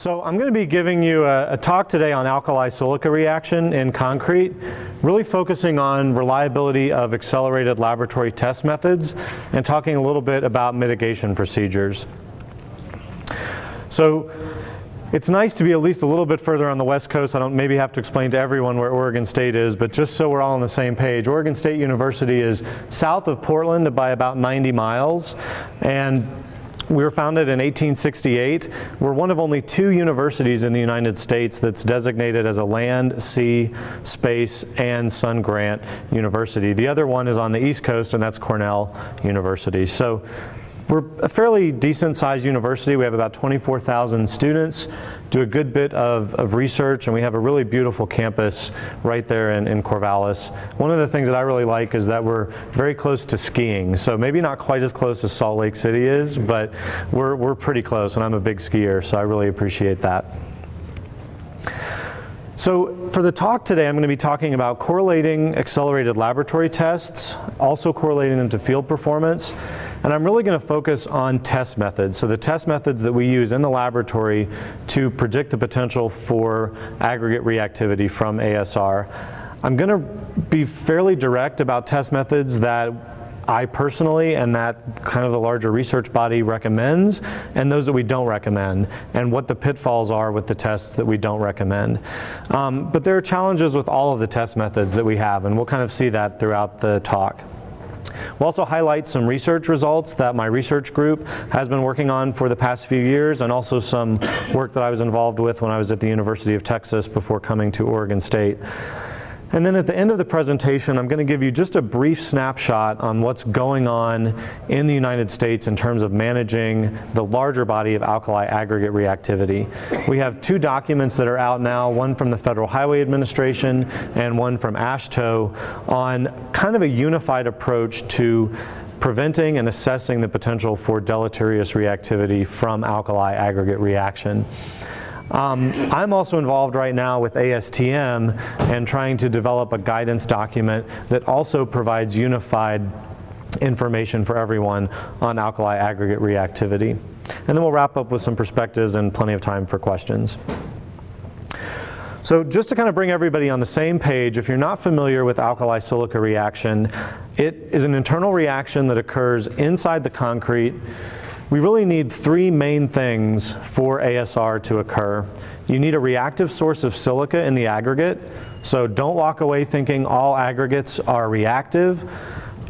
So I'm going to be giving you a talk today on alkali-silica reaction in concrete, really focusing on reliability of accelerated laboratory test methods and talking a little bit about mitigation procedures. So it's nice to be at least a little bit further on the West Coast. I don't maybe have to explain to everyone where Oregon State is, but just so we're all on the same page, Oregon State University is south of Portland by about 90 miles. And we were founded in 1868. We're one of only 2 universities in the United States that's designated as a land, sea, space, and sun grant university. The other one is on the East Coast, and that's Cornell University. So we're a fairly decent sized university. We have about 24,000 students, do a good bit of research, and we have a really beautiful campus right there in Corvallis. One of the things that I really like is that we're very close to skiing. So maybe not quite as close as Salt Lake City is, but we're pretty close, and I'm a big skier, so I really appreciate that. So for the talk today, I'm going to be talking about correlating accelerated laboratory tests, also correlating them to field performance, and I'm really going to focus on test methods. So the test methods that we use in the laboratory to predict the potential for aggregate reactivity from ASR. I'm going to be fairly direct about test methods that I personally and that kind of the larger research body recommends, and those that we don't recommend, and what the pitfalls are with the tests that we don't recommend. But there are challenges with all of the test methods that we have, and we'll kind of see that throughout the talk. We'll also highlight some research results that my research group has been working on for the past few years, and also some work that I was involved with when I was at the University of Texas before coming to Oregon State. And then at the end of the presentation, I'm going to give you just a brief snapshot on what's going on in the United States in terms of managing the larger body of alkali aggregate reactivity. We have 2 documents that are out now, one from the Federal Highway Administration and one from AASHTO, on kind of a unified approach to preventing and assessing the potential for deleterious reactivity from alkali aggregate reaction. I'm also involved right now with ASTM and trying to develop a guidance document that also provides unified information for everyone on alkali aggregate reactivity. And then we'll wrap up with some perspectives and plenty of time for questions. So just to kind of bring everybody on the same page, if you're not familiar with alkali-silica reaction, it is an internal reaction that occurs inside the concrete. We really need 3 main things for ASR to occur. You need a reactive source of silica in the aggregate, so don't walk away thinking all aggregates are reactive.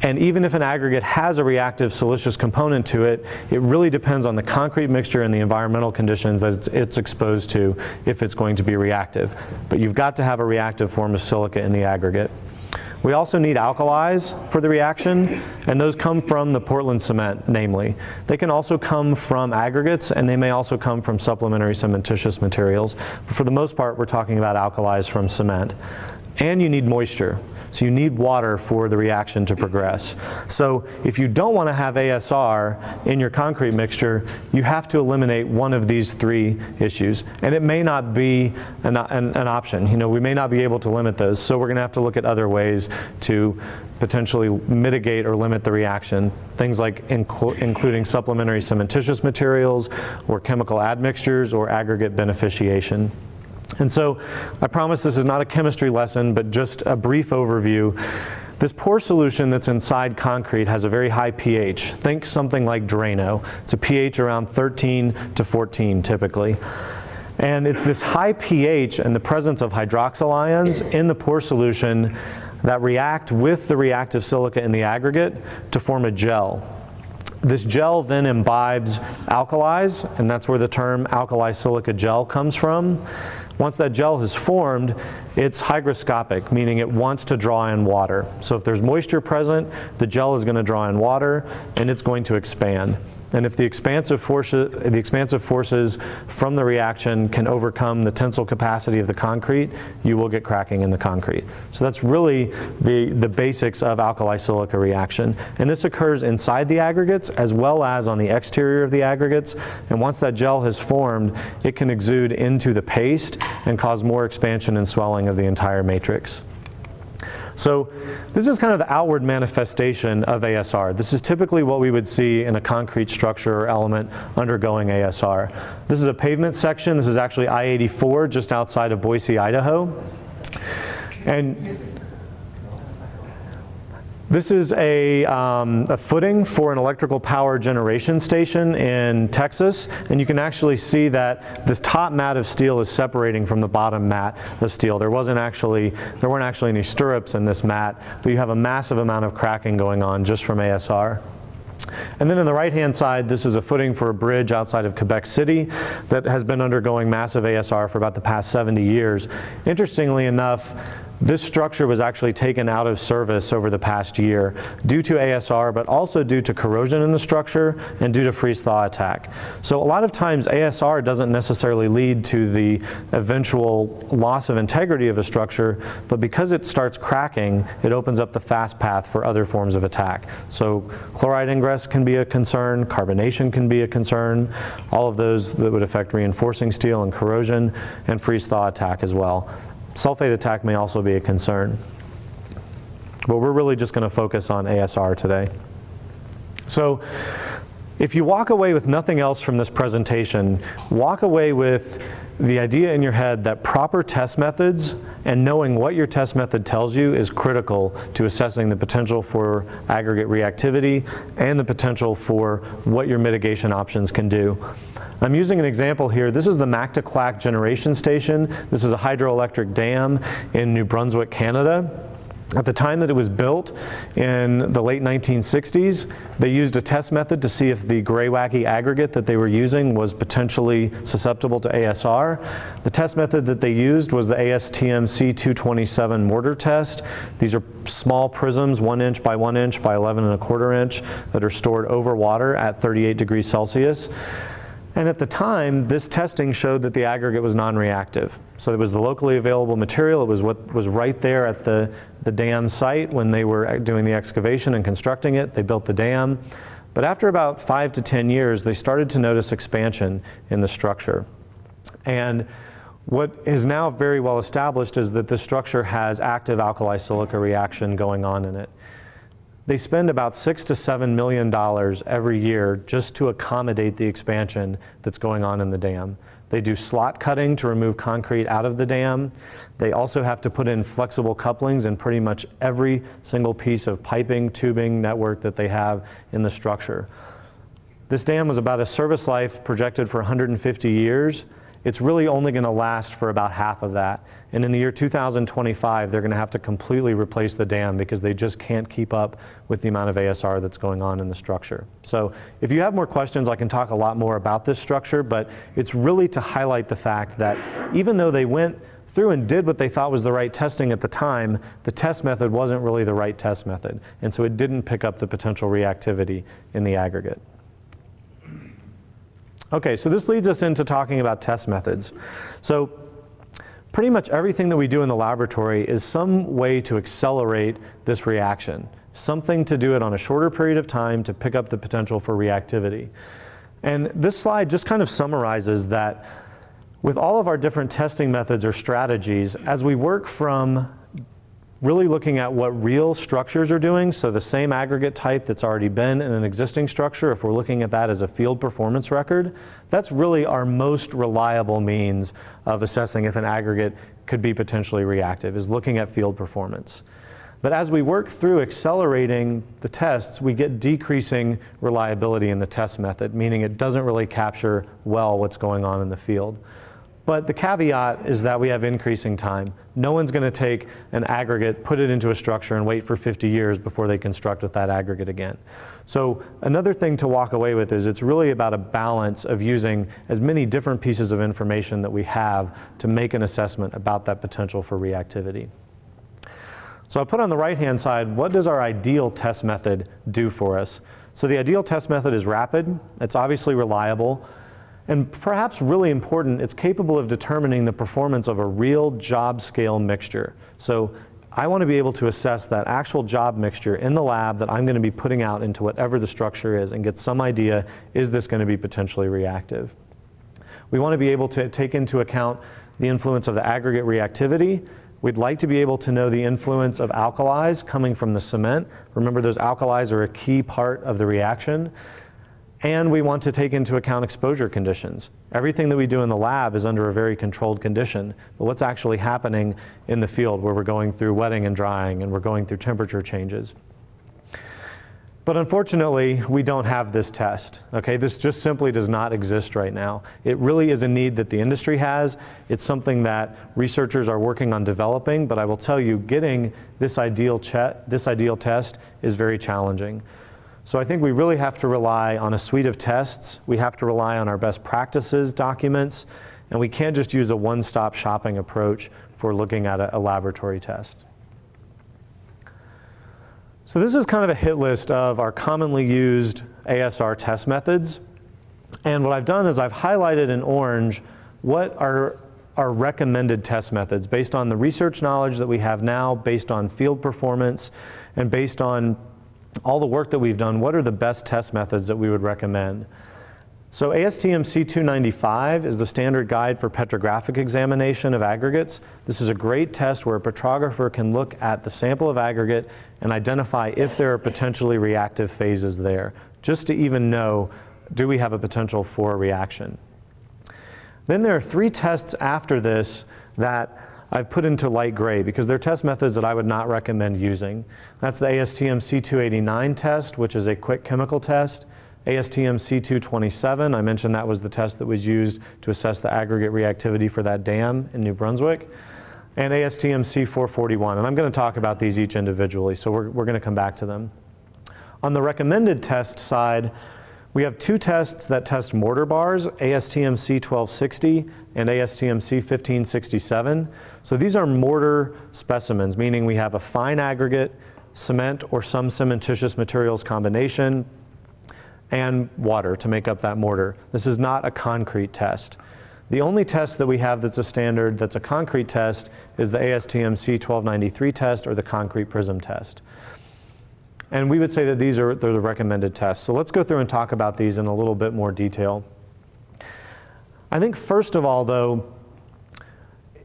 And even if an aggregate has a reactive siliceous component to it, it really depends on the concrete mixture and the environmental conditions that it's exposed to if it's going to be reactive. But you've got to have a reactive form of silica in the aggregate. We also need alkalis for the reaction, and those come from the Portland cement, namely. They can also come from aggregates, and they may also come from supplementary cementitious materials. But for the most part, we're talking about alkalis from cement. And you need moisture. So you need water for the reaction to progress. So if you don't want to have ASR in your concrete mixture, you have to eliminate one of these 3 issues. And it may not be an option. You know, we may not be able to limit those. So we're going to have to look at other ways to potentially mitigate or limit the reaction. Things like including supplementary cementitious materials, or chemical admixtures, or aggregate beneficiation. And so I promise this is not a chemistry lesson, but just a brief overview. This pore solution that's inside concrete has a very high pH. Think something like Drano. It's a pH around 13 to 14 typically. And it's this high pH and the presence of hydroxyl ions in the pore solution that react with the reactive silica in the aggregate to form a gel. This gel then imbibes alkalis, and that's where the term alkali-silica gel comes from. Once that gel has formed, it's hygroscopic, meaning it wants to draw in water. So if there's moisture present, the gel is going to draw in water, and it's going to expand. And if the expansive forces from the reaction can overcome the tensile capacity of the concrete, you will get cracking in the concrete. So that's really the basics of alkali-silica reaction. And this occurs inside the aggregates as well as on the exterior of the aggregates. And once that gel has formed, it can exude into the paste and cause more expansion and swelling of the entire matrix. So this is kind of the outward manifestation of ASR. This is typically what we would see in a concrete structure or element undergoing ASR. This is a pavement section. This is actually I-84 just outside of Boise, Idaho. And this is a footing for an electrical power generation station in Texas, and you can actually see that this top mat of steel is separating from the bottom mat of steel. There weren't actually any stirrups in this mat, but you have a massive amount of cracking going on just from ASR. And then on the right-hand side, this is a footing for a bridge outside of Quebec City that has been undergoing massive ASR for about the past 70 years. Interestingly enough, this structure was actually taken out of service over the past year due to ASR, but also due to corrosion in the structure and due to freeze-thaw attack. So a lot of times ASR doesn't necessarily lead to the eventual loss of integrity of a structure, but because it starts cracking, it opens up the fast path for other forms of attack. So chloride ingress can be a concern, carbonation can be a concern, all of those that would affect reinforcing steel and corrosion, and freeze-thaw attack as well. Sulfate attack may also be a concern. But we're really just going to focus on ASR today. So if you walk away with nothing else from this presentation, walk away with the idea in your head that proper test methods and knowing what your test method tells you is critical to assessing the potential for aggregate reactivity and the potential for what your mitigation options can do. I'm using an example here. This is the MacClack generation station. This is a hydroelectric dam in New Brunswick, Canada. At the time that it was built in the late 1960s, they used a test method to see if the gray wacky aggregate that they were using was potentially susceptible to ASR. The test method that they used was the ASTM C227 mortar test. These are small prisms, 1 inch by 1 inch by 11 1/4 inch, that are stored over water at 38 degrees Celsius. And at the time, this testing showed that the aggregate was non-reactive. So it was the locally available material. It was what was right there at the dam site when they were doing the excavation and constructing it. They built the dam. But after about 5 to 10 years, they started to notice expansion in the structure. And what is now very well established is that this structure has active alkali-silica reaction going on in it. They spend about $6 to $7 million every year just to accommodate the expansion that's going on in the dam. They do slot cutting to remove concrete out of the dam. They also have to put in flexible couplings in pretty much every single piece of piping, tubing, network that they have in the structure. This dam was about a service life projected for 150 years. It's really only going to last for about half of that. And in the year 2025, they're going to have to completely replace the dam because they just can't keep up with the amount of ASR that's going on in the structure. So if you have more questions, I can talk a lot more about this structure, but it's really to highlight the fact that even though they went through and did what they thought was the right testing at the time, the test method wasn't really the right test method. And so it didn't pick up the potential reactivity in the aggregate. Okay, so this leads us into talking about test methods. So pretty much everything that we do in the laboratory is some way to accelerate this reaction, something to do it on a shorter period of time to pick up the potential for reactivity. And this slide just kind of summarizes that with all of our different testing methods or strategies, as we work from really looking at what real structures are doing, so the same aggregate type that's already been in an existing structure, if we're looking at that as a field performance record, that's really our most reliable means of assessing if an aggregate could be potentially reactive, is looking at field performance. But as we work through accelerating the tests, we get decreasing reliability in the test method, meaning it doesn't really capture well what's going on in the field. But the caveat is that we have increasing time. No one's going to take an aggregate, put it into a structure, and wait for 50 years before they construct with that aggregate again. So another thing to walk away with is it's really about a balance of using as many different pieces of information that we have to make an assessment about that potential for reactivity. So I put on the right-hand side, what does our ideal test method do for us? So the ideal test method is rapid. It's obviously reliable. And perhaps really important, it's capable of determining the performance of a real job scale mixture. So I want to be able to assess that actual job mixture in the lab that I'm going to be putting out into whatever the structure is and get some idea, is this going to be potentially reactive? We want to be able to take into account the influence of the aggregate reactivity. We'd like to be able to know the influence of alkalis coming from the cement. Remember, those alkalis are a key part of the reaction. And we want to take into account exposure conditions. Everything that we do in the lab is under a very controlled condition. But what's actually happening in the field where we're going through wetting and drying and we're going through temperature changes? But unfortunately, we don't have this test. Okay? This just simply does not exist right now. It really is a need that the industry has. It's something that researchers are working on developing, but I will tell you, getting this ideal test is very challenging. So I think we really have to rely on a suite of tests. We have to rely on our best practices documents, and we can't just use a one-stop shopping approach for looking at a laboratory test. So this is kind of a hit list of our commonly used ASR test methods. And what I've done is I've highlighted in orange what are our recommended test methods based on the research knowledge that we have now, based on field performance, and based on all the work that we've done. What are the best test methods that we would recommend? So ASTM C295 is the standard guide for petrographic examination of aggregates. This is a great test where a petrographer can look at the sample of aggregate and identify if there are potentially reactive phases there, just to even know, do we have a potential for a reaction? Then there are 3 tests after this that I've put into light gray because they're test methods that I would not recommend using. That's the ASTM C289 test, which is a quick chemical test. ASTM C227, I mentioned that was the test that was used to assess the aggregate reactivity for that dam in New Brunswick. And ASTM C441, and I'm going to talk about these each individually, so we're going to come back to them. On the recommended test side, we have 2 tests that test mortar bars, ASTM C1260 and ASTM C1567. So these are mortar specimens, meaning we have a fine aggregate, cement or some cementitious materials combination, and water to make up that mortar. This is not a concrete test. The only test that we have that's a standard that's a concrete test is the ASTM C1293 test or the concrete prism test. And we would say that they're the recommended tests. So let's go through and talk about these in a little bit more detail. I think first of all though,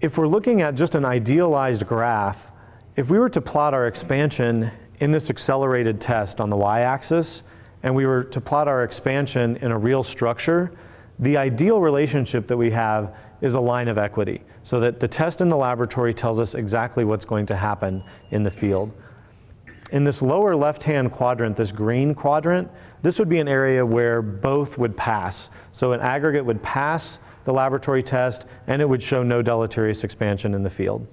if we're looking at just an idealized graph, if we were to plot our expansion in this accelerated test on the y-axis, and we were to plot our expansion in a real structure, the ideal relationship that we have is a line of equity, so that the test in the laboratory tells us exactly what's going to happen in the field. In this lower left-hand quadrant, this green quadrant, this would be an area where both would pass. So an aggregate would pass the laboratory test, and it would show no deleterious expansion in the field.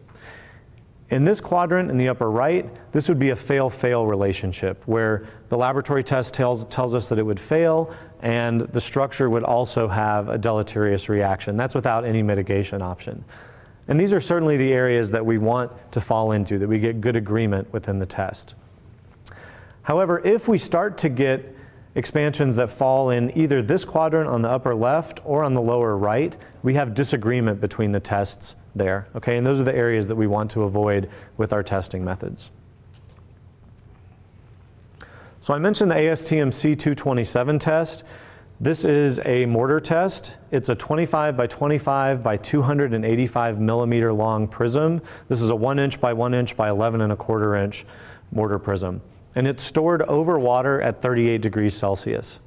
In this quadrant in the upper right, this would be a fail-fail relationship where the laboratory test tells us that it would fail and the structure would also have a deleterious reaction. That's without any mitigation option. And these are certainly the areas that we want to fall into, that we get good agreement within the test. However, if we start to get expansions that fall in either this quadrant on the upper left or on the lower right, we have disagreement between the tests there, okay? And those are the areas that we want to avoid with our testing methods. So I mentioned the ASTM C227 test. This is a mortar test. It's a 25 by 25 by 285 millimeter long prism. This is a 1 inch by 1 inch by 11 1/4 inch mortar prism. And it's stored over water at 38 degrees Celsius.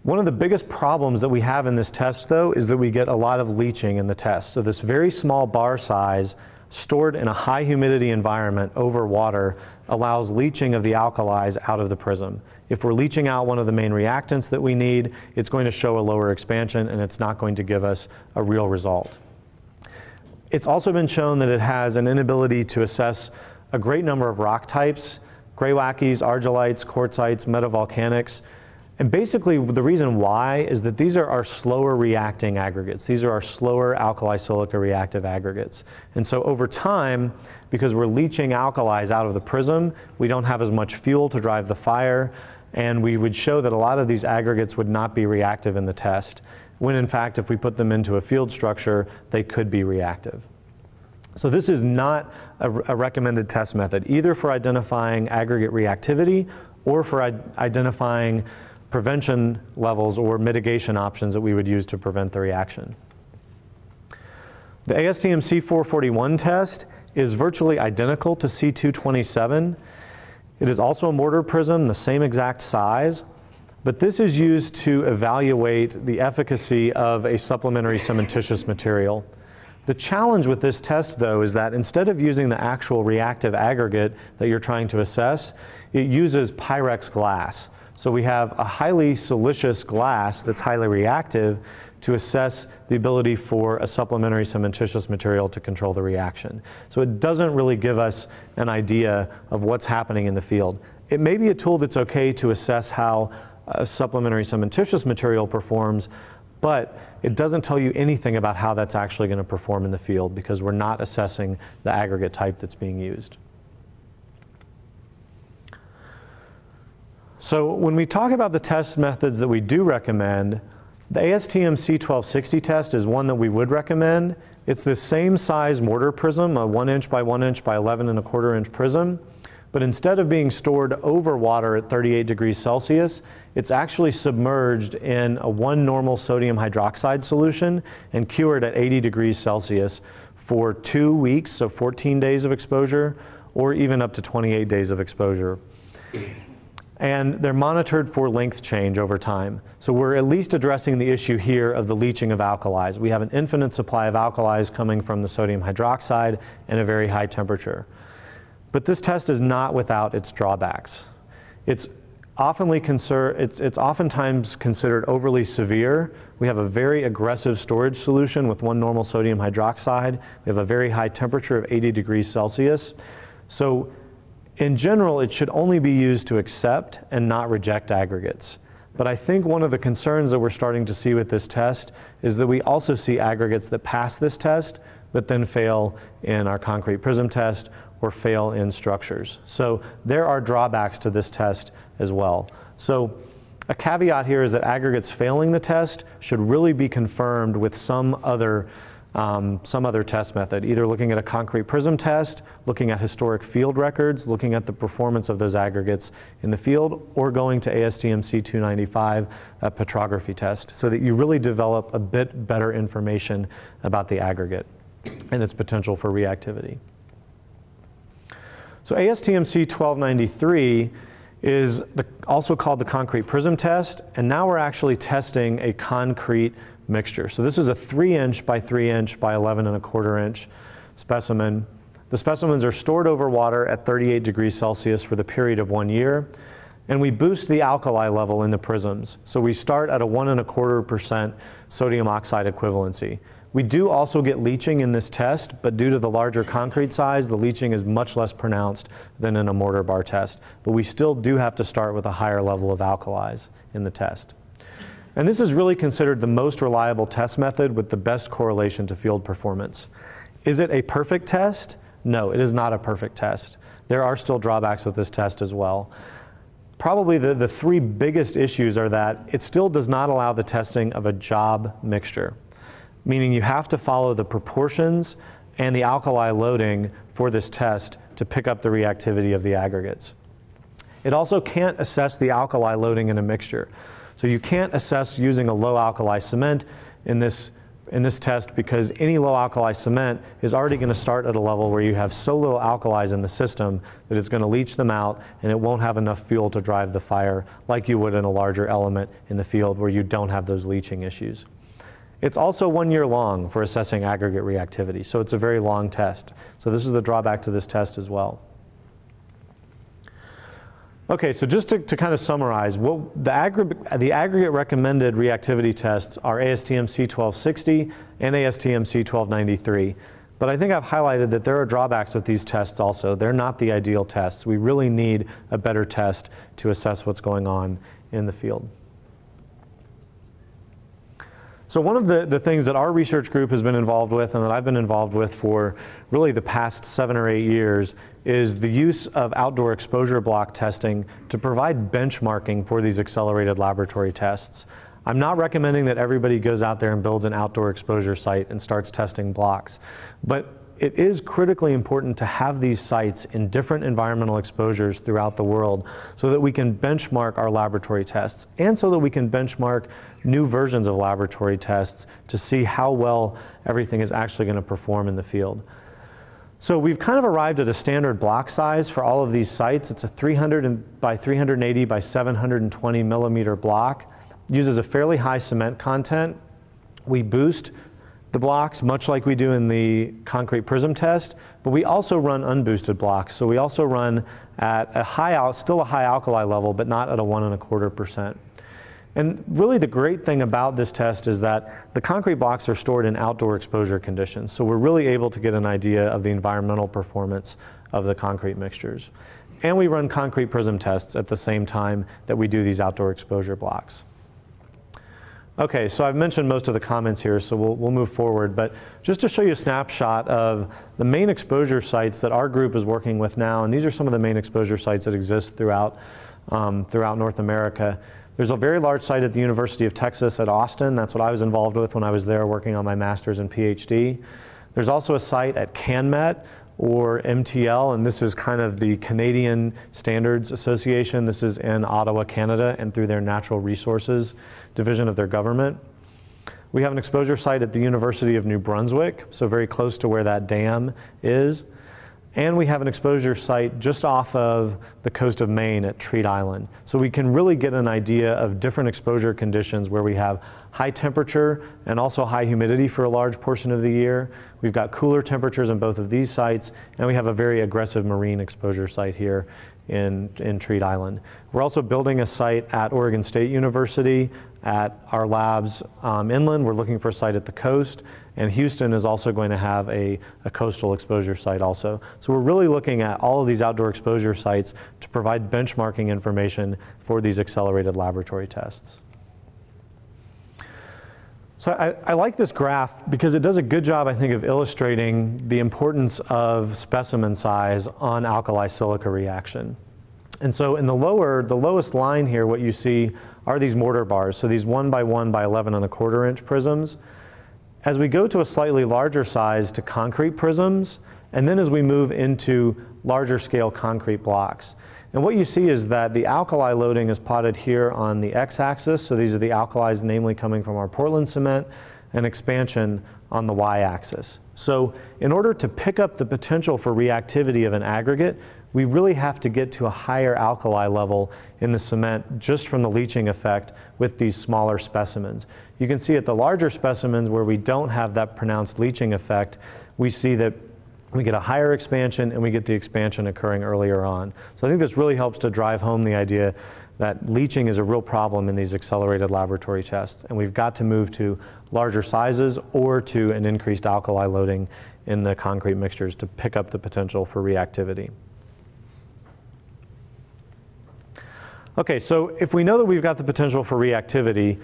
One of the biggest problems that we have in this test, though, is that we get a lot of leaching in the test. So this very small bar size stored in a high humidity environment over water allows leaching of the alkalis out of the prism. If we're leaching out one of the main reactants that we need, it's going to show a lower expansion and it's not going to give us a real result. It's also been shown that it has an inability to assess a great number of rock types, greywackies, argillites, quartzites, metavolcanics. And basically the reason why is that these are our slower reacting aggregates. These are our slower alkali-silica reactive aggregates. And so over time, because we're leaching alkalis out of the prism, we don't have as much fuel to drive the fire, and we would show that a lot of these aggregates would not be reactive in the test, when in fact if we put them into a field structure, they could be reactive. So this is not a recommended test method, either for identifying aggregate reactivity or for identifying prevention levels or mitigation options that we would use to prevent the reaction. The ASTM C441 test is virtually identical to C227. It is also a mortar prism, the same exact size, but this is used to evaluate the efficacy of a supplementary cementitious material. The challenge with this test, though, is that instead of using the actual reactive aggregate that you're trying to assess, it uses Pyrex glass. So we have a highly siliceous glass that's highly reactive to assess the ability for a supplementary cementitious material to control the reaction. So it doesn't really give us an idea of what's happening in the field. It may be a tool that's okay to assess how a supplementary cementitious material performs, but it doesn't tell you anything about how that's actually going to perform in the field because we're not assessing the aggregate type that's being used. So when we talk about the test methods that we do recommend, the ASTM C1260 test is one that we would recommend. It's the same size mortar prism, a 1 inch by 1 inch by 11 1/4 inch prism, but instead of being stored over water at 38 degrees Celsius, it's actually submerged in a 1 normal sodium hydroxide solution and cured at 80 degrees Celsius for 2 weeks, so 14 days of exposure, or even up to 28 days of exposure. And they're monitored for length change over time. So we're at least addressing the issue here of the leaching of alkalis. We have an infinite supply of alkalis coming from the sodium hydroxide and a very high temperature. But this test is not without its drawbacks. It's oftentimes considered overly severe. We have a very aggressive storage solution with 1 normal sodium hydroxide. We have a very high temperature of 80 degrees Celsius. So in general, it should only be used to accept and not reject aggregates. But I think one of the concerns that we're starting to see with this test is that we also see aggregates that pass this test but then fail in our concrete prism test or fail in structures. So there are drawbacks to this test as well. So a caveat here is that aggregates failing the test should really be confirmed with some other test method, either looking at a concrete prism test, looking at historic field records, looking at the performance of those aggregates in the field, or going to ASTM C295, that petrography test, so that you really develop a bit better information about the aggregate and its potential for reactivity. So ASTM C1293 is also called the concrete prism test, and now we're actually testing a concrete mixture. So this is a 3 inch by 3 inch by 11 1/4 inch specimen. The specimens are stored over water at 38 degrees Celsius for the period of 1 year, and we boost the alkali level in the prisms. So we start at a 1 1/4% sodium oxide equivalency. We do also get leaching in this test, but due to the larger concrete size, the leaching is much less pronounced than in a mortar bar test. But we still do have to start with a higher level of alkalis in the test. And this is really considered the most reliable test method with the best correlation to field performance. Is it a perfect test? No, it is not a perfect test. There are still drawbacks with this test as well. Probably the 3 biggest issues are that it still does not allow the testing of a job mixture, meaning you have to follow the proportions and the alkali loading for this test to pick up the reactivity of the aggregates. It also can't assess the alkali loading in a mixture. So you can't assess using a low alkali cement in this test because any low alkali cement is already going to start at a level where you have so little alkalis in the system that it's going to leach them out and it won't have enough fuel to drive the fire like you would in a larger element in the field where you don't have those leaching issues. It's also 1 year long for assessing aggregate reactivity, so it's a very long test. So this is the drawback to this test as well. Okay, so just to kind of summarize, the aggregate recommended reactivity tests are ASTM C1260 and ASTM C1293. But I think I've highlighted that there are drawbacks with these tests also. They're not the ideal tests. We really need a better test to assess what's going on in the field. So one of the things that our research group has been involved with and that I've been involved with for really the past 7 or 8 years is the use of outdoor exposure block testing to provide benchmarking for these accelerated laboratory tests. I'm not recommending that everybody goes out there and builds an outdoor exposure site and starts testing blocks, but it is critically important to have these sites in different environmental exposures throughout the world so that we can benchmark our laboratory tests and so that we can benchmark new versions of laboratory tests to see how well everything is actually going to perform in the field. So we've kind of arrived at a standard block size for all of these sites. It's a 300 by 380 by 720 millimeter block. Uses a fairly high cement content. We boost the blocks much like we do in the concrete prism test, but we also run unboosted blocks. So we also run at a still a high alkali level, but not at a 1.25%. And really the great thing about this test is that the concrete blocks are stored in outdoor exposure conditions. So we're really able to get an idea of the environmental performance of the concrete mixtures. And we run concrete prism tests at the same time that we do these outdoor exposure blocks. Okay, so I've mentioned most of the comments here, so we'll move forward. But just to show you a snapshot of the main exposure sites that our group is working with now, and these are some of the main exposure sites that exist throughout North America. There's a very large site at the University of Texas at Austin. That's what I was involved with when I was there working on my master's and PhD. There's also a site at CanMet, or MTL, and this is kind of the Canadian Standards Association. This is in Ottawa, Canada, and through their natural resources division of their government. We have an exposure site at the University of New Brunswick, so very close to where that dam is. And we have an exposure site just off of the coast of Maine at Treat Island. So we can really get an idea of different exposure conditions where we have high temperature and also high humidity for a large portion of the year. We've got cooler temperatures in both of these sites, and we have a very aggressive marine exposure site here in Treat Island. We're also building a site at Oregon State University at our labs inland. We're looking for a site at the coast, and Houston is also going to have a coastal exposure site also. So we're really looking at all of these outdoor exposure sites to provide benchmarking information for these accelerated laboratory tests. So I like this graph because it does a good job, I think, of illustrating the importance of specimen size on alkali-silica reaction. And so in the lowest line here, what you see are these mortar bars, so these 1 by 1 by 11.25 inch prisms. As we go to a slightly larger size to concrete prisms, and then as we move into larger scale concrete blocks. And what you see is that the alkali loading is plotted here on the x-axis, so these are the alkalis namely coming from our Portland cement, and expansion on the y-axis. So in order to pick up the potential for reactivity of an aggregate, we really have to get to a higher alkali level in the cement just from the leaching effect with these smaller specimens. You can see at the larger specimens where we don't have that pronounced leaching effect, we see that we get a higher expansion and we get the expansion occurring earlier on. So I think this really helps to drive home the idea that leaching is a real problem in these accelerated laboratory tests, and we've got to move to larger sizes or to an increased alkali loading in the concrete mixtures to pick up the potential for reactivity. Okay, so if we know that we've got the potential for reactivity,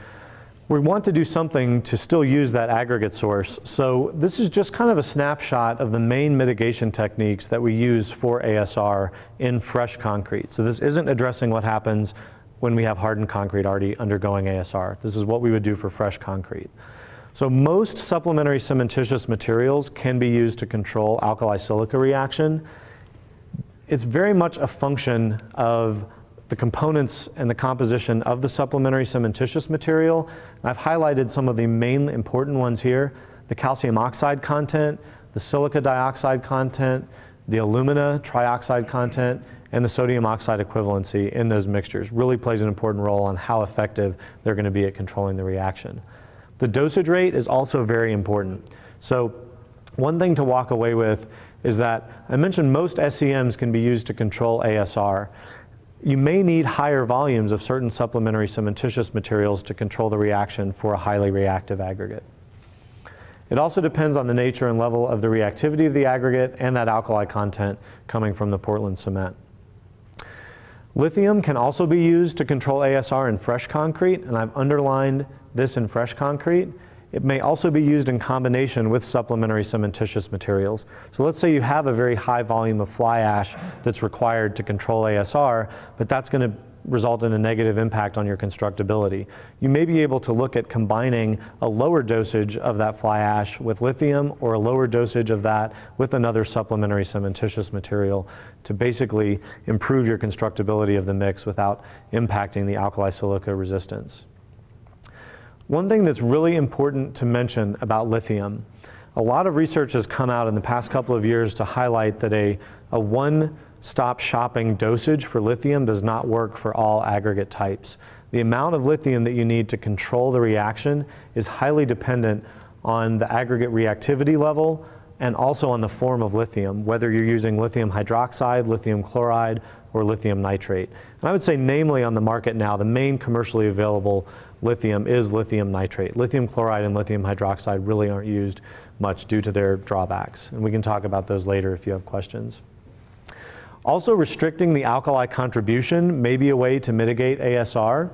we want to do something to still use that aggregate source. So this is just kind of a snapshot of the main mitigation techniques that we use for ASR in fresh concrete. So this isn't addressing what happens when we have hardened concrete already undergoing ASR. This is what we would do for fresh concrete. So most supplementary cementitious materials can be used to control alkali-silica reaction. It's very much a function of the components and the composition of the supplementary cementitious material. I've highlighted some of the main important ones here: the calcium oxide content, the silica dioxide content, the alumina trioxide content, and the sodium oxide equivalency in those mixtures. Really plays an important role on how effective they're going to be at controlling the reaction. The dosage rate is also very important. So one thing to walk away with is that I mentioned most SEMs can be used to control ASR. You may need higher volumes of certain supplementary cementitious materials to control the reaction for a highly reactive aggregate. It also depends on the nature and level of the reactivity of the aggregate and that alkali content coming from the Portland cement. Lithium can also be used to control ASR in fresh concrete, and I've underlined this in fresh concrete. It may also be used in combination with supplementary cementitious materials. So let's say you have a very high volume of fly ash that's required to control ASR, but that's going to result in a negative impact on your constructability. You may be able to look at combining a lower dosage of that fly ash with lithium or a lower dosage of that with another supplementary cementitious material to basically improve your constructability of the mix without impacting the alkali-silica resistance. One thing that's really important to mention about lithium, a lot of research has come out in the past couple of years to highlight that a one-stop shopping dosage for lithium does not work for all aggregate types. The amount of lithium that you need to control the reaction is highly dependent on the aggregate reactivity level and also on the form of lithium, whether you're using lithium hydroxide, lithium chloride, or lithium nitrate. And I would say namely on the market now, the main commercially available lithium is lithium nitrate. Lithium chloride and lithium hydroxide really aren't used much due to their drawbacks. And we can talk about those later if you have questions. Also, restricting the alkali contribution may be a way to mitigate ASR.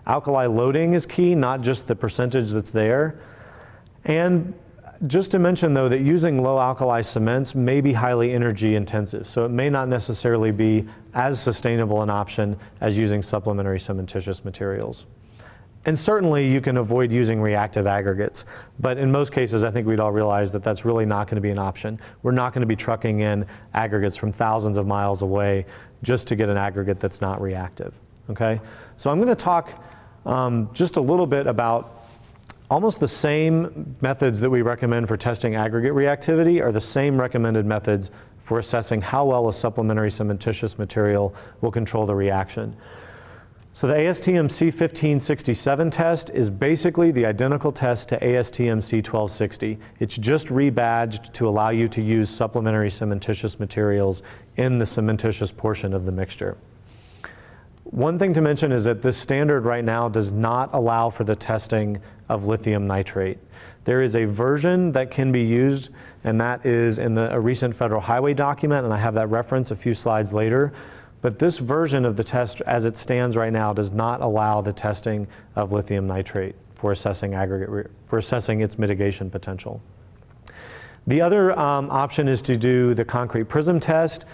Alkali loading is key, not just the percentage that's there. And just to mention though that using low alkali cements may be highly energy intensive, so it may not necessarily be as sustainable an option as using supplementary cementitious materials. And certainly you can avoid using reactive aggregates, but in most cases I think we'd all realize that that's really not going to be an option. We're not going to be trucking in aggregates from thousands of miles away just to get an aggregate that's not reactive. Okay? So I'm going to talk just a little bit about almost the same methods that we recommend for testing aggregate reactivity are the same recommended methods for assessing how well a supplementary cementitious material will control the reaction. So the ASTM C1567 test is basically the identical test to ASTM C1260. It's just rebadged to allow you to use supplementary cementitious materials in the cementitious portion of the mixture. One thing to mention is that this standard right now does not allow for the testing of lithium nitrate. There is a version that can be used, and that is in a recent Federal Highway document, and I have that reference a few slides later. But this version of the test as it stands right now does not allow the testing of lithium nitrate for assessing its mitigation potential. The other option is to do the concrete prism test.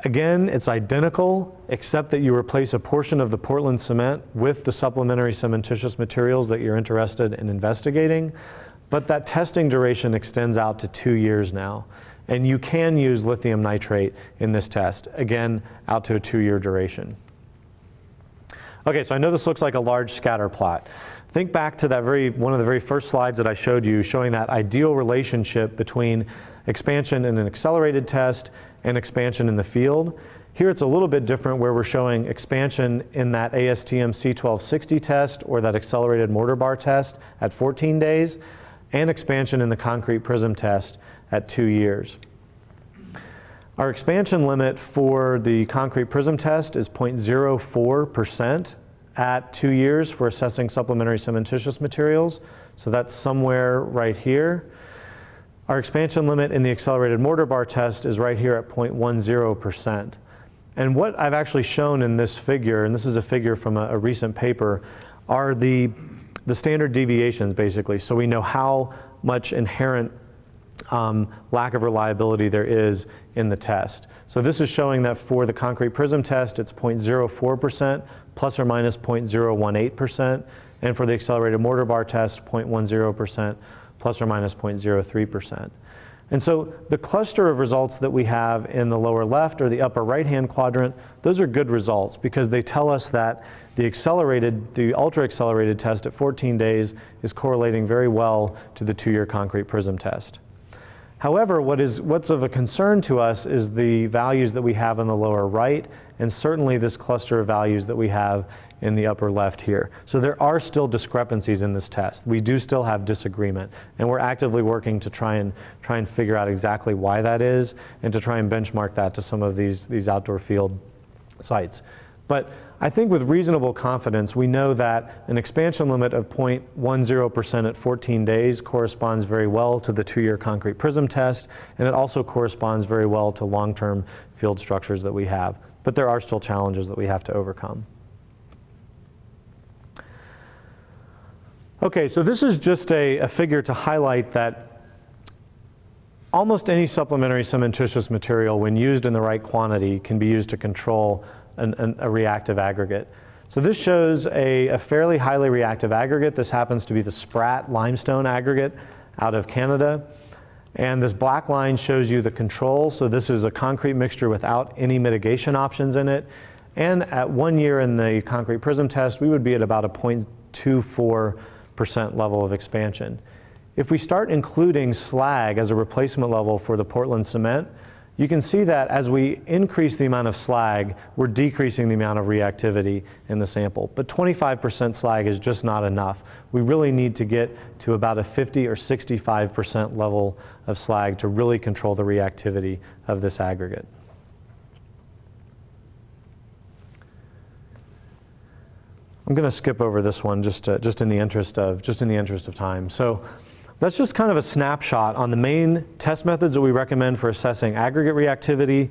Again, it's identical, except that you replace a portion of the Portland cement with the supplementary cementitious materials that you're interested in investigating. But that testing duration extends out to 2 years now. And you can use lithium nitrate in this test, again, out to a 2-year duration. Okay, so I know this looks like a large scatter plot. Think back to that one of the very first slides that I showed you showing that ideal relationship between expansion in an accelerated test and expansion in the field. Here it's a little bit different where we're showing expansion in that ASTM C1260 test or that accelerated mortar bar test at 14 days and expansion in the concrete prism test at 2 years. Our expansion limit for the concrete prism test is 0.04% at 2 years for assessing supplementary cementitious materials. So that's somewhere right here. Our expansion limit in the accelerated mortar bar test is right here at 0.10%. And what I've actually shown in this figure, and this is a figure from a recent paper, are the standard deviations basically. So we know how much inherent lack of reliability there is in the test. So this is showing that for the concrete prism test, it's 0.04% plus or minus 0.018%, and for the accelerated mortar bar test, 0.10% plus or minus 0.03%. And so the cluster of results that we have in the lower left or the upper right-hand quadrant, those are good results because they tell us that the ultra-accelerated test at 14 days is correlating very well to the 2-year concrete prism test. However, what's of a concern to us is the values that we have in the lower right, and certainly this cluster of values that we have in the upper left here. So there are still discrepancies in this test. We do still have disagreement, and we're actively working to try and figure out exactly why that is, and to try and benchmark that to some of these outdoor field sites. But I think with reasonable confidence, we know that an expansion limit of 0.10% at 14 days corresponds very well to the 2-year concrete prism test, and it also corresponds very well to long-term field structures that we have. But there are still challenges that we have to overcome. Okay, so this is just a figure to highlight that almost any supplementary cementitious material, when used in the right quantity, can be used to control a reactive aggregate. So this shows a fairly highly reactive aggregate. This happens to be the Sprat limestone aggregate out of Canada. And this black line shows you the control. So this is a concrete mixture without any mitigation options in it. And at 1 year in the concrete prism test, we would be at about a 0.24% level of expansion. If we start including slag as a replacement level for the Portland cement, you can see that as we increase the amount of slag, we're decreasing the amount of reactivity in the sample. But 25% slag is just not enough. We really need to get to about a 50 or 65% level of slag to really control the reactivity of this aggregate. I'm going to skip over this one just in the interest of time. So that's just kind of a snapshot on the main test methods that we recommend for assessing aggregate reactivity,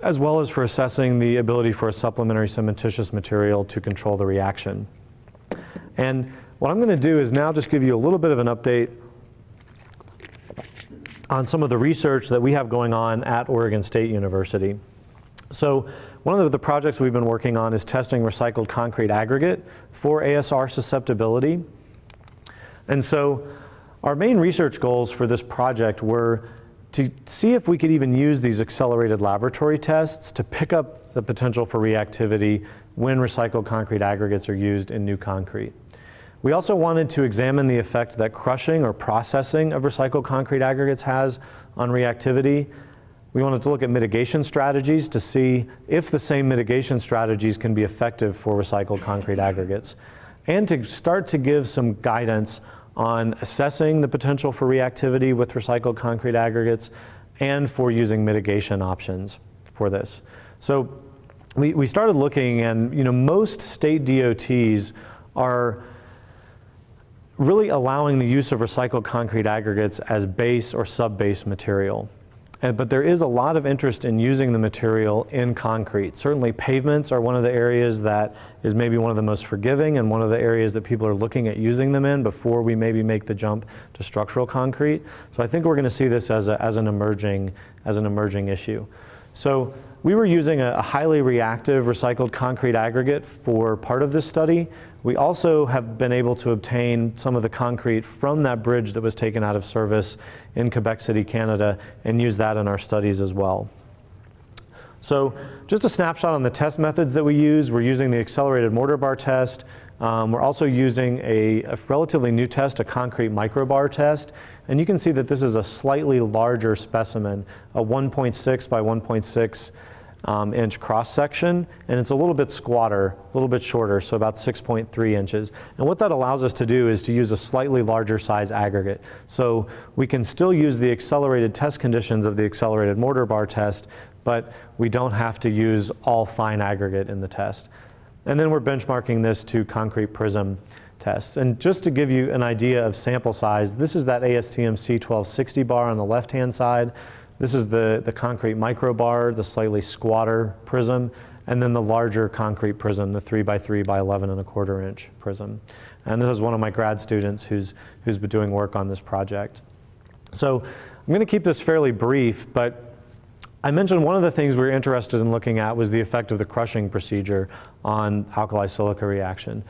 as well as for assessing the ability for a supplementary cementitious material to control the reaction. And what I'm going to do is now just give you a little bit of an update on some of the research that we have going on at Oregon State University. So one of the projects we've been working on is testing recycled concrete aggregate for ASR susceptibility. And so our main research goals for this project were to see if we could even use these accelerated laboratory tests to pick up the potential for reactivity when recycled concrete aggregates are used in new concrete. We also wanted to examine the effect that crushing or processing of recycled concrete aggregates has on reactivity. We wanted to look at mitigation strategies to see if the same mitigation strategies can be effective for recycled concrete aggregates, and to start to give some guidance on assessing the potential for reactivity with recycled concrete aggregates and for using mitigation options for this. So we started looking, and most state DOTs are really allowing the use of recycled concrete aggregates as base or sub-base material. But there is a lot of interest in using the material in concrete. Certainly pavements are one of the areas that is maybe one of the most forgiving, and one of the areas that people are looking at using them in before we maybe make the jump to structural concrete. So I think we're going to see this as an emerging issue. So we were using a highly reactive recycled concrete aggregate for part of this study. We also have been able to obtain some of the concrete from that bridge that was taken out of service in Quebec City, Canada, and use that in our studies as well. So just a snapshot on the test methods that we use. We're using the accelerated mortar bar test. We're also using a relatively new test, a concrete microbar test. And you can see that this is a slightly larger specimen, a 1.6 by 1.6 inch cross section, and it's a little bit squatter, a little bit shorter, so about 6.3 inches. And what that allows us to do is to use a slightly larger size aggregate. So we can still use the accelerated test conditions of the accelerated mortar bar test, but we don't have to use all fine aggregate in the test. And then we're benchmarking this to concrete prism tests. And just to give you an idea of sample size, this is that ASTM C1260 bar on the left-hand side. This is the concrete microbar, the slightly squatter prism, and then the larger concrete prism, the 3 by 3 by 11.25 inch prism. And this is one of my grad students who's been doing work on this project. So I'm going to keep this fairly brief, but I mentioned one of the things we were interested in looking at was the effect of the crushing procedure on alkali-silica reaction.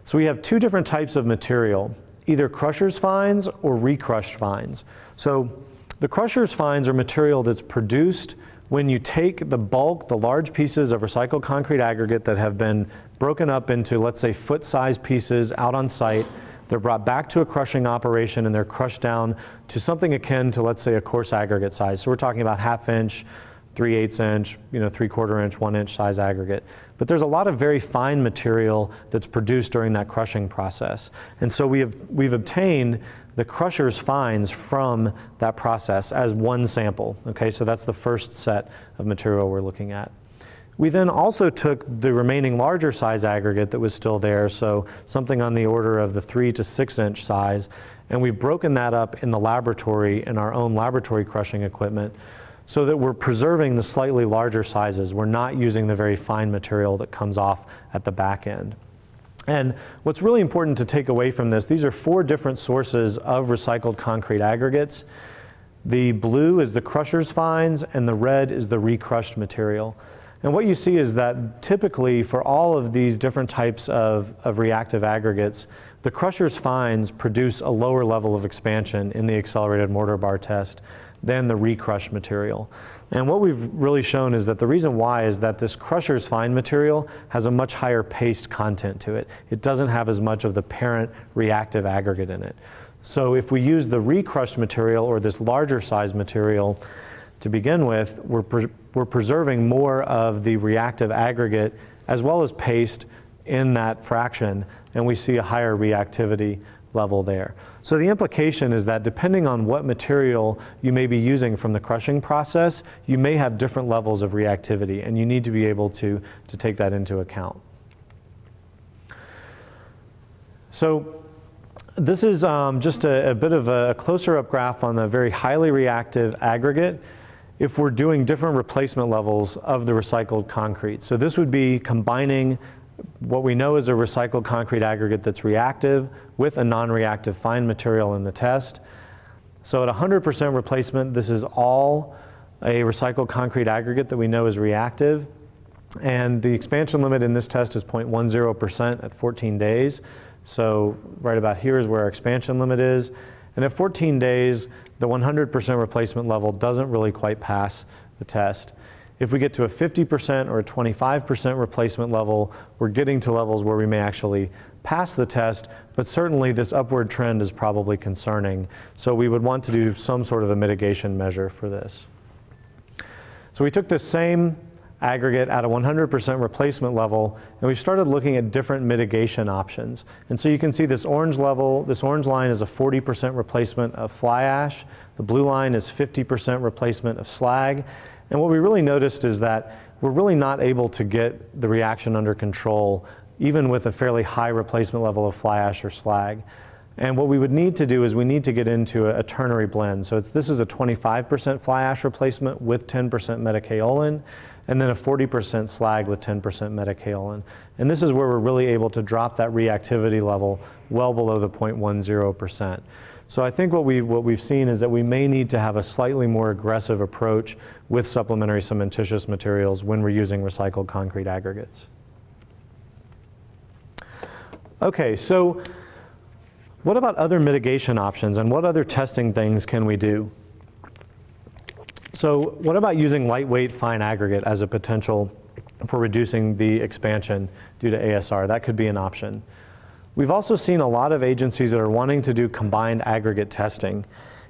So we have two different types of material, either crusher's fines or recrushed fines. So the crusher's fines are material that's produced when you take the bulk, the large pieces of recycled concrete aggregate that have been broken up into, let's say, foot-sized pieces out on site. They're brought back to a crushing operation and they're crushed down to something akin to, let's say, a coarse aggregate size. So we're talking about 1/2 inch, 3/8 inch, 3/4 inch, 1 inch size aggregate. But there's a lot of very fine material that's produced during that crushing process. And so we've obtained the crusher's fines from that process as one sample. Okay, so that's the first set of material we're looking at. We then also took the remaining larger size aggregate that was still there, so something on the order of the 3 to 6 inch size, and we've broken that up in the laboratory in our own laboratory crushing equipment so that we're preserving the slightly larger sizes. We're not using the very fine material that comes off at the back end. And what's really important to take away from this, these are 4 different sources of recycled concrete aggregates. The blue is the crusher's fines and the red is the recrushed material. And what you see is that typically for all of these different types of reactive aggregates, the crusher's fines produce a lower level of expansion in the accelerated mortar bar test than the recrushed material. And what we've really shown is that the reason why is that this crusher's fine material has a much higher paste content to it. It doesn't have as much of the parent reactive aggregate in it. So if we use the recrushed material or this larger size material to begin with, we're preserving more of the reactive aggregate as well as paste in that fraction, and we see a higher reactivity level there. So the implication is that depending on what material you may be using from the crushing process, you may have different levels of reactivity, and you need to be able to take that into account. So this is just a bit of a closer up graph on the very highly reactive aggregate if we're doing different replacement levels of the recycled concrete. So this would be combining what we know is a recycled concrete aggregate that's reactive with a non-reactive fine material in the test. So at 100% replacement, this is all a recycled concrete aggregate that we know is reactive. And the expansion limit in this test is 0.10% at 14 days. So right about here is where our expansion limit is. And at 14 days, the 100% replacement level doesn't really quite pass the test. If we get to a 50% or a 25% replacement level, we're getting to levels where we may actually pass the test, but certainly this upward trend is probably concerning. So we would want to do some sort of a mitigation measure for this. So we took this same aggregate at a 100% replacement level, and we started looking at different mitigation options. And so you can see this orange level, this orange line is a 40% replacement of fly ash. The blue line is 50% replacement of slag. And what we really noticed is that we're really not able to get the reaction under control, even with a fairly high replacement level of fly ash or slag. And what we would need to do is we need to get into a ternary blend. So this is a 25% fly ash replacement with 10% metakaolin, and then a 40% slag with 10% metakaolin. And this is where we're really able to drop that reactivity level well below the 0.10%. So I think what we've seen is that we may need to have a slightly more aggressive approach with supplementary cementitious materials when we're using recycled concrete aggregates. Okay, so what about other mitigation options, and what other testing things can we do? So what about using lightweight fine aggregate as a potential for reducing the expansion due to ASR? That could be an option. We've also seen a lot of agencies that are wanting to do combined aggregate testing.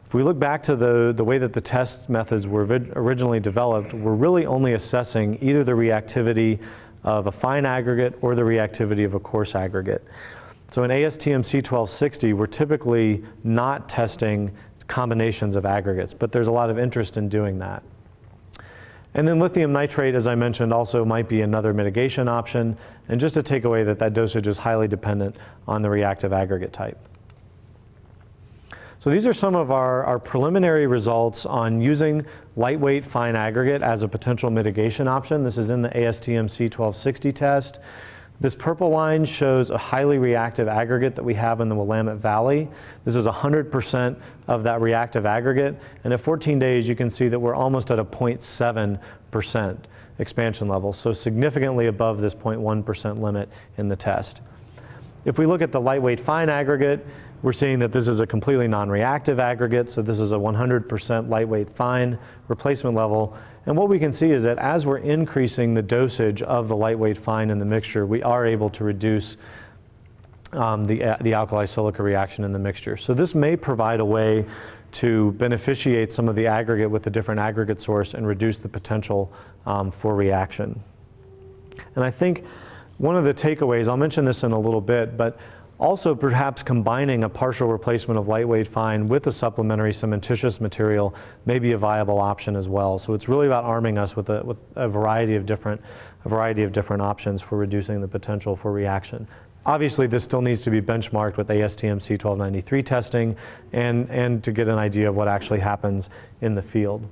If we look back to the way that the test methods were originally developed, we're really only assessing either the reactivity of a fine aggregate or the reactivity of a coarse aggregate. So in ASTM C1260, we're typically not testing combinations of aggregates, but there's a lot of interest in doing that. And then lithium nitrate, as I mentioned, also might be another mitigation option. And just to take away that dosage is highly dependent on the reactive aggregate type. So these are some of our preliminary results on using lightweight fine aggregate as a potential mitigation option. This is in the ASTM C1260 test. This purple line shows a highly reactive aggregate that we have in the Willamette Valley. This is 100% of that reactive aggregate, and at 14 days you can see that we're almost at a 0.7% expansion level, so significantly above this 0.1% limit in the test. If we look at the lightweight fine aggregate, we're seeing that this is a completely non-reactive aggregate, so this is a 100% lightweight fine replacement level. And what we can see is that as we're increasing the dosage of the lightweight fine in the mixture, we are able to reduce the alkali-silica reaction in the mixture. So this may provide a way to beneficiate some of the aggregate with a different aggregate source and reduce the potential for reaction. And I think one of the takeaways, I'll mention this in a little bit, but also perhaps combining a partial replacement of lightweight fine with a supplementary cementitious material may be a viable option as well. So it's really about arming us with a variety of different options for reducing the potential for reaction. Obviously, this still needs to be benchmarked with ASTM C1293 testing and to get an idea of what actually happens in the field.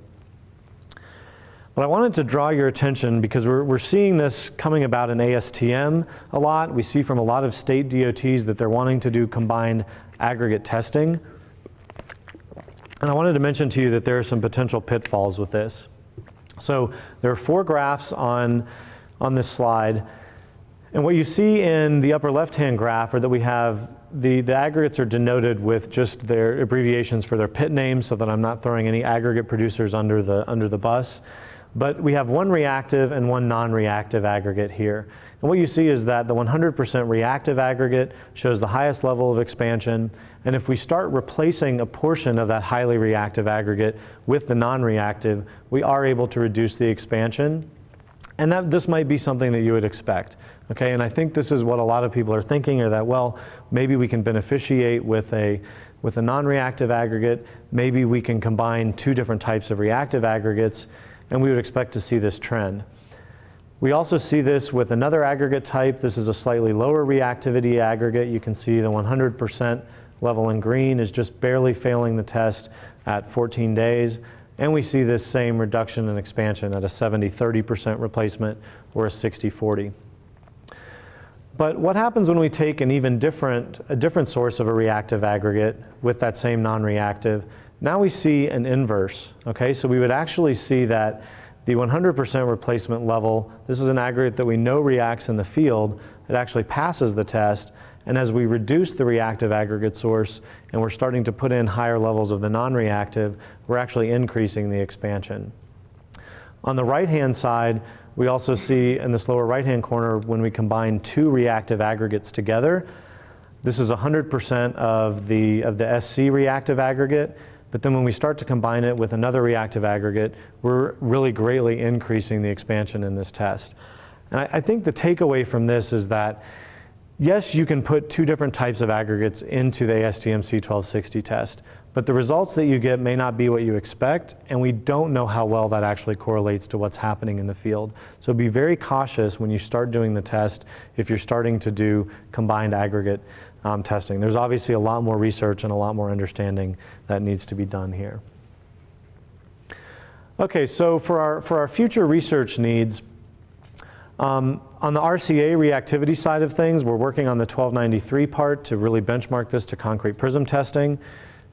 But I wanted to draw your attention because we're seeing this coming about in ASTM a lot. We see from a lot of state DOTs that they're wanting to do combined aggregate testing. And I wanted to mention to you that there are some potential pitfalls with this. So there are 4 graphs on this slide. And what you see in the upper left-hand graph are that we have the aggregates are denoted with just their abbreviations for their pit names so that I'm not throwing any aggregate producers under the bus. But we have one reactive and one non-reactive aggregate here. And what you see is that the 100% reactive aggregate shows the highest level of expansion. And if we start replacing a portion of that highly reactive aggregate with the non-reactive, we are able to reduce the expansion. And this might be something that you would expect. Okay, and I think this is what a lot of people are thinking, or that, well, maybe we can beneficiate with a non-reactive aggregate. Maybe we can combine 2 different types of reactive aggregates, and we would expect to see this trend. We also see this with another aggregate type. This is a slightly lower reactivity aggregate. You can see the 100% level in green is just barely failing the test at 14 days. And we see this same reduction in expansion at a 70-30% replacement or a 60-40. But what happens when we take a different source of a reactive aggregate with that same non-reactive? Now we see an inverse. Okay, so we would actually see that the 100% replacement level, this is an aggregate that we know reacts in the field, it actually passes the test. And as we reduce the reactive aggregate source and we're starting to put in higher levels of the non-reactive, we're actually increasing the expansion. On the right-hand side, we also see in this lower right-hand corner when we combine 2 reactive aggregates together, this is 100% of the SC reactive aggregate, but then when we start to combine it with another reactive aggregate, we're really greatly increasing the expansion in this test. And I think the takeaway from this is that yes, you can put 2 different types of aggregates into the ASTM C1260 test, but the results that you get may not be what you expect, and we don't know how well that actually correlates to what's happening in the field. So be very cautious when you start doing the test if you're starting to do combined aggregate testing. There's obviously a lot more research and a lot more understanding that needs to be done here. Okay, so for our future research needs, on the RCA reactivity side of things, we're working on the 1293 part to really benchmark this to concrete prism testing. It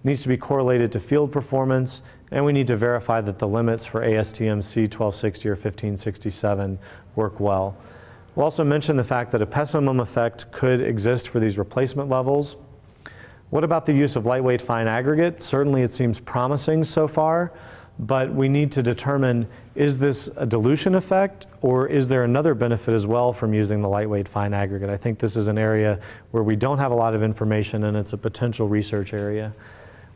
needs to be correlated to field performance, and we need to verify that the limits for ASTM C1260 or 1567 work well. We'll also mention the fact that a pessimum effect could exist for these replacement levels. What about the use of lightweight fine aggregate? Certainly it seems promising so far, but we need to determine, is this a dilution effect, or is there another benefit as well from using the lightweight fine aggregate? I think this is an area where we don't have a lot of information, and it's a potential research area.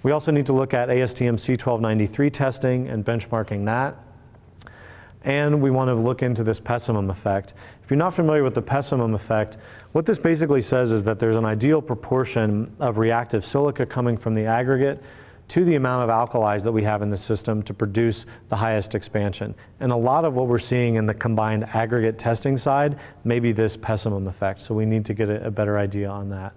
We also need to look at ASTM C1293 testing and benchmarking that. And we want to look into this pessimum effect. If you're not familiar with the pessimum effect, what this basically says is that there's an ideal proportion of reactive silica coming from the aggregate to the amount of alkalis that we have in the system to produce the highest expansion. And a lot of what we're seeing in the combined aggregate testing side may be this pessimum effect, so we need to get a better idea on that.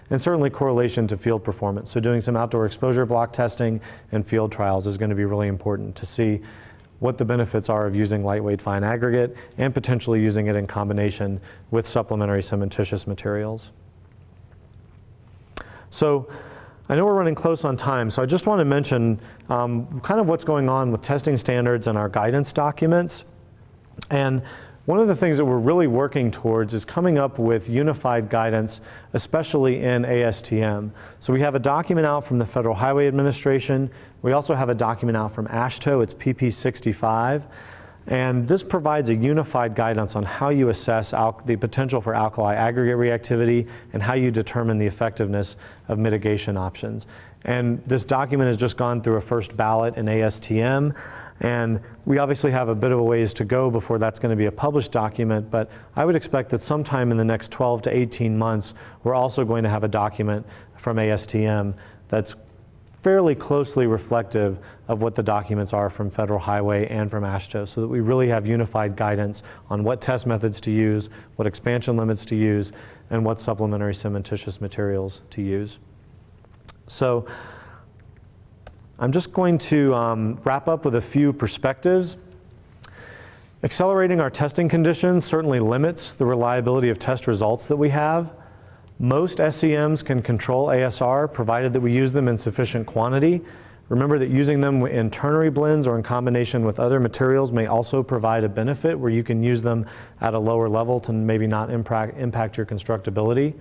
And certainly correlation to field performance. So doing some outdoor exposure block testing and field trials is going to be really important to see what the benefits are of using lightweight fine aggregate and potentially using it in combination with supplementary cementitious materials. So I know we're running close on time, so I just want to mention kind of what's going on with testing standards and our guidance documents. And one of the things that we're really working towards is coming up with unified guidance, especially in ASTM. So we have a document out from the Federal Highway Administration. We also have a document out from AASHTO, it's PP65. And this provides a unified guidance on how you assess the potential for alkali aggregate reactivity and how you determine the effectiveness of mitigation options. And this document has just gone through a first ballot in ASTM. And we obviously have a bit of a ways to go before that's going to be a published document, but I would expect that sometime in the next 12 to 18 months, we're also going to have a document from ASTM that's fairly closely reflective of what the documents are from Federal Highway and from AASHTO, so that we really have unified guidance on what test methods to use, what expansion limits to use, and what supplementary cementitious materials to use. So I'm just going to wrap up with a few perspectives. Accelerating our testing conditions certainly limits the reliability of test results that we have. Most SCMs can control ASR provided that we use them in sufficient quantity. Remember that using them in ternary blends or in combination with other materials may also provide a benefit where you can use them at a lower level to maybe not impact your constructability.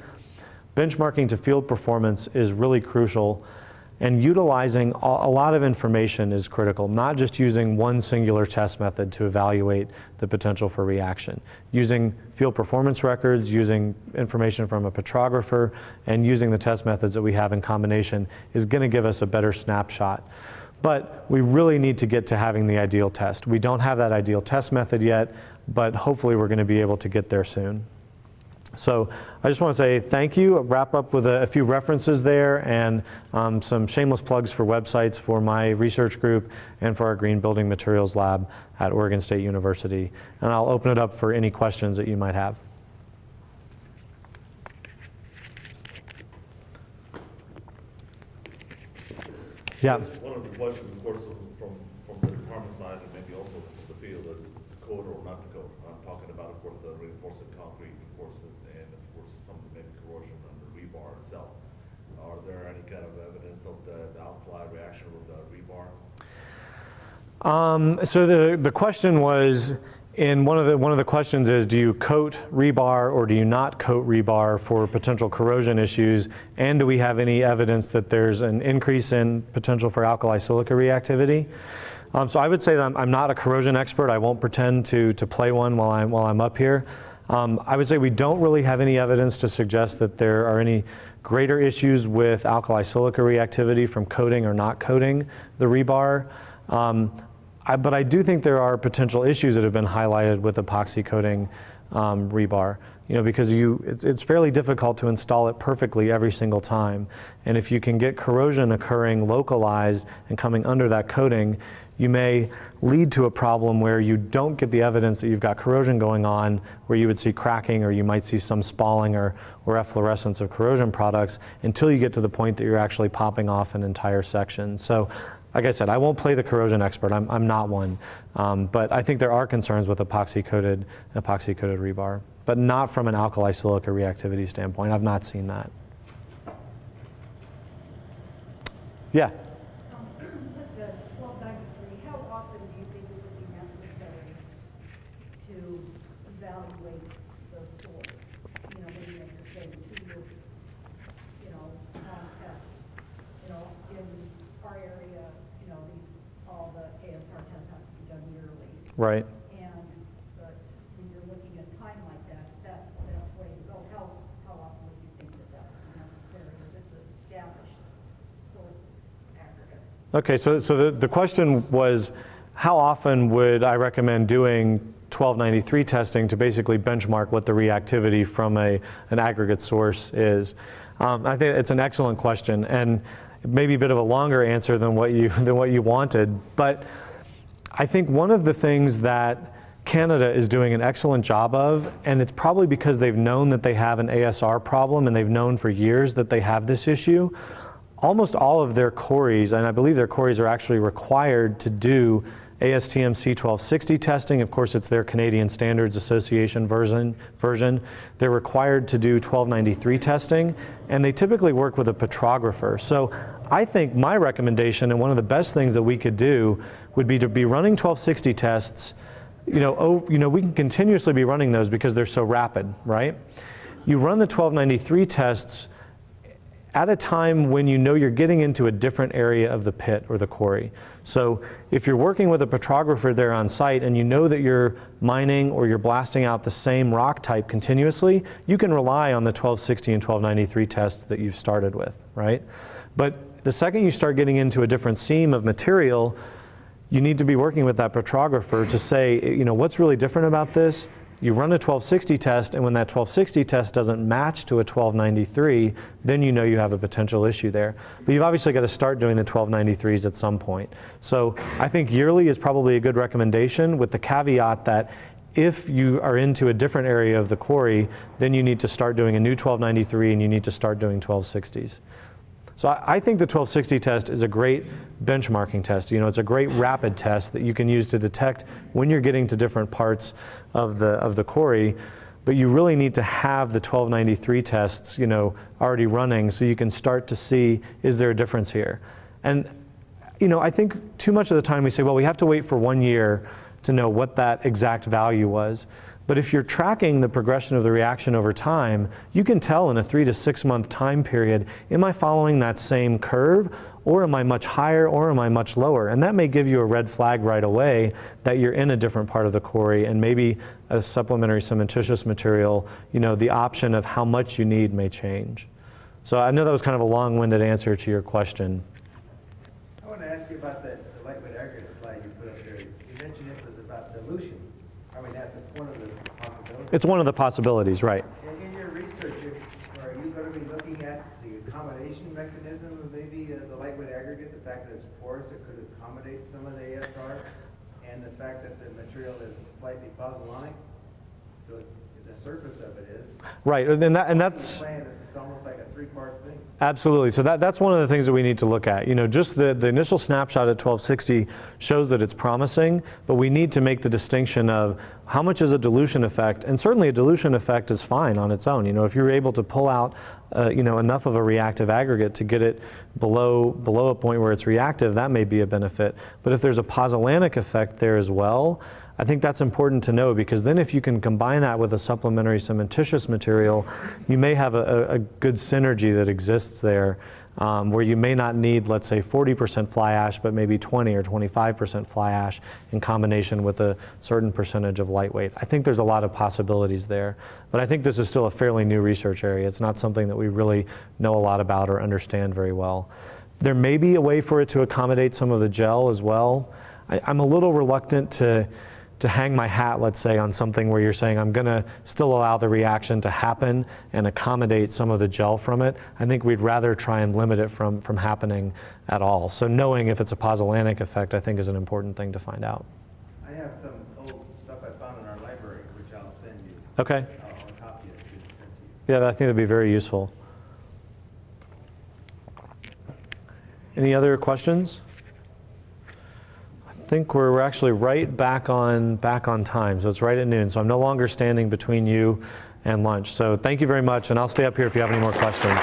Benchmarking to field performance is really crucial, and utilizing a lot of information is critical, not just using one singular test method to evaluate the potential for reaction. Using field performance records, using information from a petrographer, and using the test methods that we have in combination is going to give us a better snapshot. But we really need to get to having the ideal test. We don't have that ideal test method yet, but hopefully we're going to be able to get there soon. So I just want to say thank you. I'll wrap up with a few references there and some shameless plugs for websites for my research group and for our Green Building Materials Lab at Oregon State University. And I'll open it up for any questions that you might have. Yeah. One of the questions, of course, from the department side and maybe also from the field is code or not to code. I'm talking about, of course, the reinforced concrete, of course, and of course some maybe corrosion on the rebar itself. Are there any kind of evidence of the alkali reaction with the rebar? So the question was, one of the questions is, do you coat rebar or do you not coat rebar for potential corrosion issues? And do we have any evidence that there's an increase in potential for alkali-silica reactivity? So I would say that I'm not a corrosion expert. I won't pretend to play one while I'm up here. I would say we don't really have any evidence to suggest that there are any greater issues with alkali-silica reactivity from coating or not coating the rebar. But I do think there are potential issues that have been highlighted with epoxy coating rebar. You know, because it's fairly difficult to install it perfectly every single time. And if you can get corrosion occurring localized and coming under that coating, you may lead to a problem where you don't get the evidence that you've got corrosion going on, where you would see cracking or you might see some spalling or efflorescence of corrosion products until you get to the point that you're actually popping off an entire section. So, like I said, I won't play the corrosion expert. I'm not one. But I think there are concerns with epoxy-coated rebar, but not from an alkali-silica reactivity standpoint. I've not seen that. Yeah? With the 1293, how often do you think it would be necessary to evaluate the source? You know, maybe like you're saying, 2-year, test, in our area, all the ASR tests have to be done yearly. Right. But when you're looking at time like that, if that's the best way to go, how often would you think that would be necessary if it's an established source of aggregate? Okay, so the question was, how often would I recommend doing 1293 testing to basically benchmark what the reactivity from an aggregate source is? I think it's an excellent question, and maybe a bit of a longer answer than what you wanted, but I think one of the things that Canada is doing an excellent job of, and it's probably because they've known that they have an ASR problem and they've known for years that they have this issue, almost all of their quarries, and I believe their quarries are actually required to do ASTM C1260 testing. Of course, it's their Canadian Standards Association version. They're required to do 1293 testing, and they typically work with a petrographer. So I think my recommendation, and one of the best things that we could do, would be to be running 1260 tests. We can continuously be running those because they're so rapid, right? You run the 1293 tests at a time when you know you're getting into a different area of the pit or the quarry. So if you're working with a petrographer there on site and you know that you're mining or you're blasting out the same rock type continuously, you can rely on the 1260 and 1293 tests that you've started with, right? But the second you start getting into a different seam of material, you need to be working with that petrographer to say, what's really different about this? You run a 1260 test, and when that 1260 test doesn't match to a 1293, then you know you have a potential issue there. But you've obviously got to start doing the 1293s at some point. So I think yearly is probably a good recommendation, with the caveat that if you are into a different area of the quarry, then you need to start doing a new 1293 and you need to start doing 1260s. So I think the 1260 test is a great benchmarking test. It's a great rapid test that you can use to detect when you're getting to different parts of the quarry. But you really need to have the 1293 tests, already running so you can start to see, is there a difference here? And, you know, I think too much of the time we say, well, we have to wait for 1 year to know what that exact value was. But if you're tracking the progression of the reaction over time, you can tell in a 3 to 6 month time period, am I following that same curve, or am I much higher, or am I much lower? And that may give you a red flag right away that you're in a different part of the quarry, and maybe a supplementary cementitious material, you know, the option of how much you need may change. So I know that was kind of a long-winded answer to your question. I want to ask you about the lightweight aggregate slide you put up there. You mentioned it was about dilution. I mean, that's one of the possibilities. It's one of the possibilities, right. And in your research, are you going to be looking at the accommodation mechanism of maybe the lightweight aggregate, the fact that it's porous, it could accommodate some of the ASR, and the fact that the material is slightly pozzolanic? So it's, the surface of it is. Right, and that's... It's almost like a three-part thing. Absolutely. So that's one of the things that we need to look at. You know, just the initial snapshot at 1260 shows that it's promising, but we need to make the distinction of how much is a dilution effect, and certainly a dilution effect is fine on its own. You know, if you're able to pull out you know, enough of a reactive aggregate to get it below a point where it's reactive, that may be a benefit. But if there's a pozzolanic effect there as well, I think that's important to know, because then if you can combine that with a supplementary cementitious material, you may have a good synergy that exists there, where you may not need, let's say, 40% fly ash, but maybe 20 or 25% fly ash in combination with a certain percentage of lightweight. I think there's a lot of possibilities there, but I think this is still a fairly new research area. It's not something that we really know a lot about or understand very well. There may be a way for it to accommodate some of the gel as well. I'm a little reluctant to hang my hat, let's say, on something where you're saying I'm going to still allow the reaction to happen and accommodate some of the gel from it. I think we'd rather try and limit it from happening at all. So knowing if it's a pozzolanic effect, I think, is an important thing to find out. I have some old stuff I found in our library, which I'll send you. Okay. I'll copy it and send to you. Yeah, I think that'd be very useful. Any other questions? I think we're actually right back on time, so it's right at noon. So I'm no longer standing between you and lunch. So thank you very much, and I'll stay up here if you have any more questions.